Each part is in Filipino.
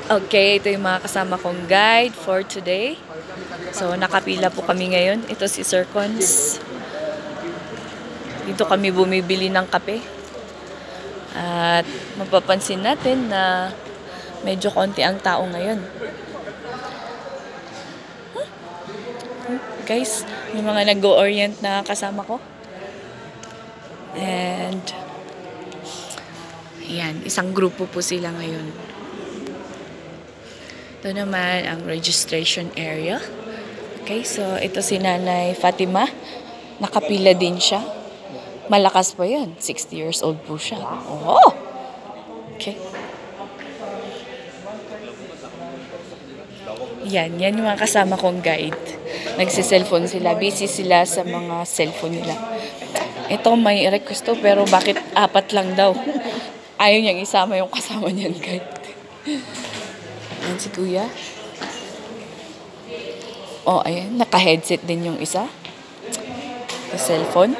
Okay, ito yung mga kasama kong guide for today. So, nakapila po kami ngayon. Ito si Sir Cons. Dito kami bumibili ng kape. At mapapansin natin na medyo konti ang tao ngayon. Guys, may mga nag-orient na kasama ko. And yan, isang grupo po sila ngayon. Ito naman ang registration area. Okay, so ito si Nanay Fatima. Nakapila din siya. Malakas pa yan. 60 years old po siya. Oh! Okay. Yan yung mga kasama kong guide. Nagsiselfone sila. Busy sila sa mga cellphone nila. Ito may request to, pero bakit 4 lang daw? Ayaw niyang isama yung kasama niyan guide. Yan si Kuya. Oh, ayan. Naka-headset din yung isa. Sa cellphone.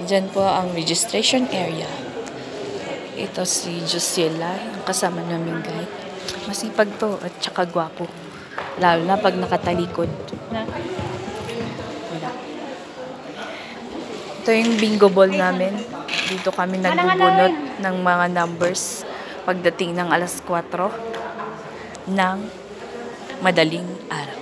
Diyan po ang registration area. Ito si Josiela, yung kasama namin guide. Masipag to at saka gwapo. Lalo na pag nakatalikod. Wala. Ito yung bingo ball namin. Dito kami nagbubunot ng mga numbers pagdating ng alas 4 ng madaling araw.